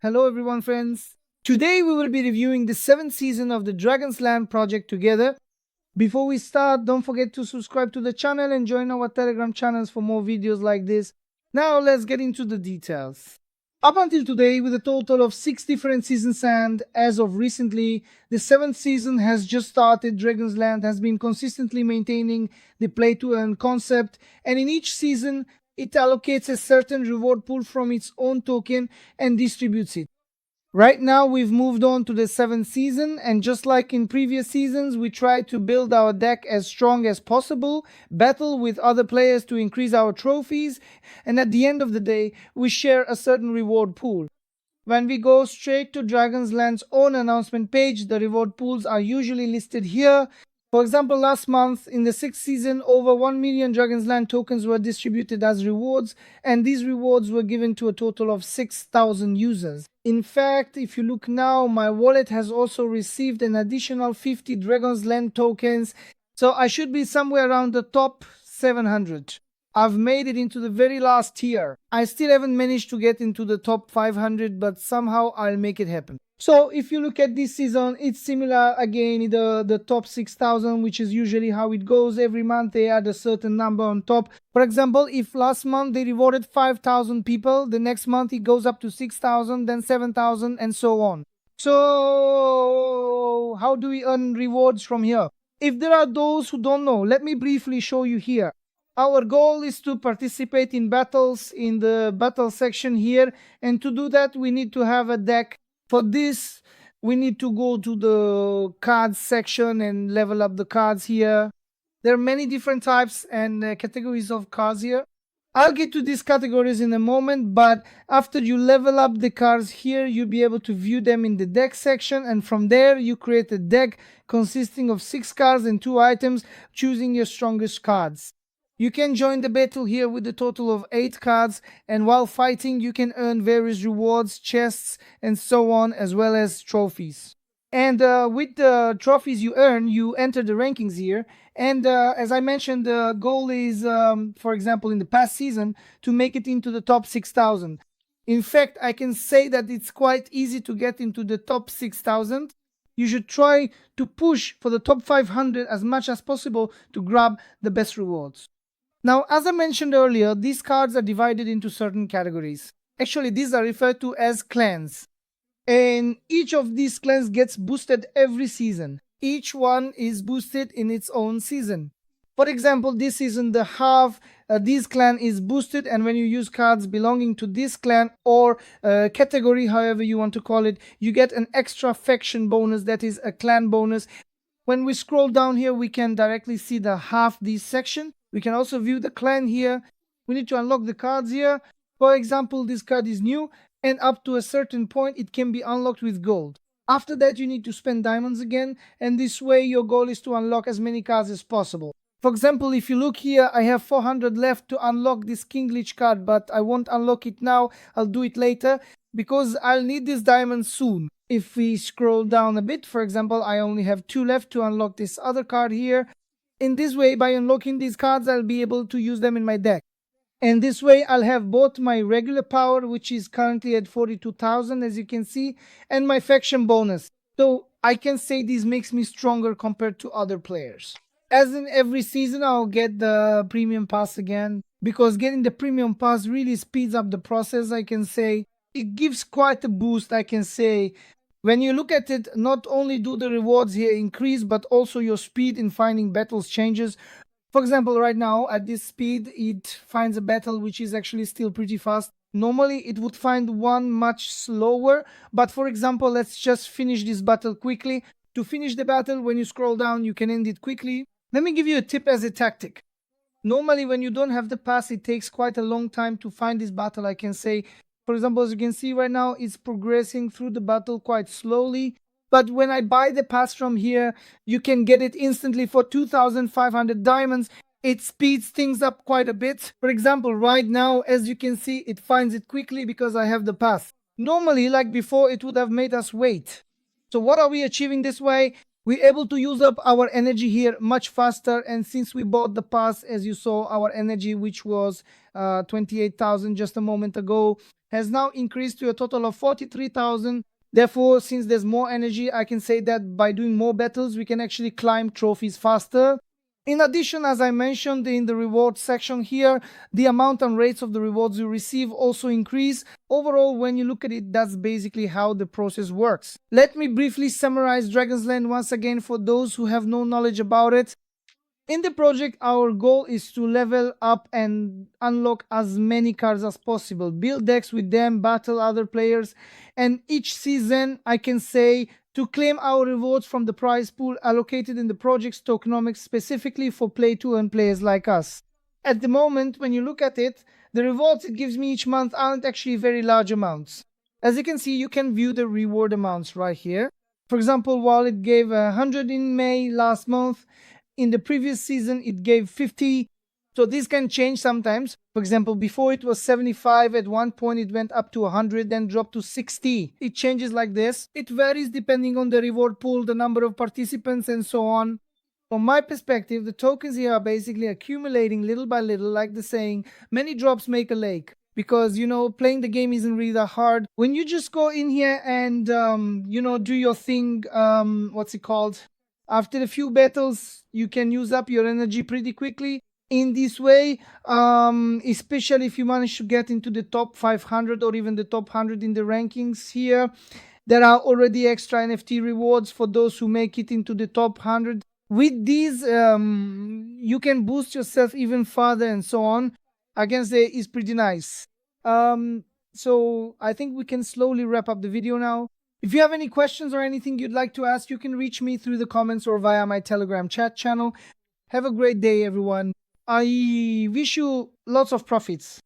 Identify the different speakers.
Speaker 1: Hello everyone friends. Today we will be reviewing the 7th season of the Dragon's Land project together. Before we start, don't forget to subscribe to the channel and join our Telegram channels for more videos like this. Now let's get into the details. Up until today, with a total of 6 different seasons, and as of recently, the 7th season has just started. Dragon's Land has been consistently maintaining the play to earn concept, and in each season it allocates a certain reward pool from its own token and distributes it. Right now we've moved on to the 7th season, and just like in previous seasons, we try to build our deck as strong as possible, battle with other players to increase our trophies, and at the end of the day, we share a certain reward pool. When we go straight to Dragon's Land's own announcement page, the reward pools are usually listed here. For example, last month in the 6th season, over 1 million Dragon's Land tokens were distributed as rewards, and these rewards were given to a total of 6,000 users. In fact, if you look now, my wallet has also received an additional 50 Dragon's Land tokens, so I should be somewhere around the top 700. I've made it into the very last tier. I still haven't managed to get into the top 500, but somehow I'll make it happen. So if you look at this season, it's similar again, the top 6,000, which is usually how it goes. Every month they add a certain number on top. For example, if last month they rewarded 5,000 people, the next month it goes up to 6,000, then 7,000, and so on. So how do we earn rewards from here? If there are those who don't know, let me briefly show you here. Our goal is to participate in battles in the battle section here, and to do that we need to have a deck. For this we need to go to the cards section and level up the cards here. There are many different types and categories of cards here. I'll get to these categories in a moment, but after you level up the cards here, you'll be able to view them in the deck section, and from there you create a deck consisting of 6 cards and 2 items, choosing your strongest cards. You can join the battle here with a total of 8 cards, and while fighting you can earn various rewards, chests, and so on, as well as trophies. And with the trophies you earn, you enter the rankings here. And as I mentioned, the goal is, for example, in the past season, to make it into the top 6,000. In fact, I can say that it's quite easy to get into the top 6,000. You should try to push for the top 500 as much as possible to grab the best rewards. Now, as I mentioned earlier, these cards are divided into certain categories. Actually, these are referred to as clans. And each of these clans gets boosted every season. Each one is boosted in its own season. For example, this season, the half this clan is boosted, and when you use cards belonging to this clan or category, however you want to call it, you get an extra faction bonus, that is a clan bonus. When we scroll down here, we can directly see the half this section. We can also view the clan here. We need to unlock the cards here. For example, this card is new, and up to a certain point it can be unlocked with gold. After that you need to spend diamonds again, and this way your goal is to unlock as many cards as possible. For example, if you look here, I have 400 left to unlock this King Lich card, but I won't unlock it now. I'll do it later because I'll need this diamond soon. If we scroll down a bit, for example, I only have 2 left to unlock this other card here. In this way, by unlocking these cards, I'll be able to use them in my deck. And this way, I'll have both my regular power, which is currently at 42,000, as you can see, and my faction bonus. So I can say this makes me stronger compared to other players. As in every season, I'll get the premium pass again, because getting the premium pass really speeds up the process, I can say. It gives quite a boost, I can say. When you look at it, not only do the rewards here increase, but also your speed in finding battles changes. For example, right now at this speed, it finds a battle which is actually still pretty fast. Normally it would find one much slower, but for example, let's just finish this battle quickly. To finish the battle, when you scroll down, you can end it quickly. Let me give you a tip as a tactic. Normally when you don't have the pass, it takes quite a long time to find this battle, I can say. For example, as you can see right now, it's progressing through the battle quite slowly. But when I buy the pass from here, you can get it instantly for 2,500 diamonds. It speeds things up quite a bit. For example, right now, as you can see, it finds it quickly because I have the pass. Normally, like before, it would have made us wait. So what are we achieving this way? We're able to use up our energy here much faster, and since we bought the pass, as you saw, our energy, which was 28,000 just a moment ago, has now increased to a total of 43,000. Therefore, since there's more energy, I can say that by doing more battles, we can actually climb trophies faster. In addition, as I mentioned in the rewards section here, the amount and rates of the rewards you receive also increase. Overall, when you look at it, that's basically how the process works. Let me briefly summarize Dragon's Land once again for those who have no knowledge about it. In the project, our goal is to level up and unlock as many cards as possible, build decks with them, battle other players, and each season, I can say, to claim our rewards from the prize pool allocated in the project's tokenomics specifically for play to earn players like us. At the moment, when you look at it, the rewards it gives me each month aren't actually very large amounts. As you can see, you can view the reward amounts right here. For example, while it gave 100 in May last month, in the previous season it gave 50. So this can change sometimes. For example, before it was 75, at one point it went up to 100, then dropped to 60. It changes like this. It varies depending on the reward pool, the number of participants, and so on. From my perspective, the tokens here are basically accumulating little by little, like the saying, many drops make a lake. Because, playing the game isn't really that hard. When you just go in here and, do your thing, what's it called? After a few battles, you can use up your energy pretty quickly. In this way, especially if you manage to get into the top 500 or even the top 100 in the rankings here, there are already extra NFT rewards for those who make it into the top 100. With these, you can boost yourself even further and so on. I can say it's pretty nice. So I think we can slowly wrap up the video now. If you have any questions or anything you'd like to ask, you can reach me through the comments or via my Telegram chat channel. Have a great day, everyone. I wish you lots of profits.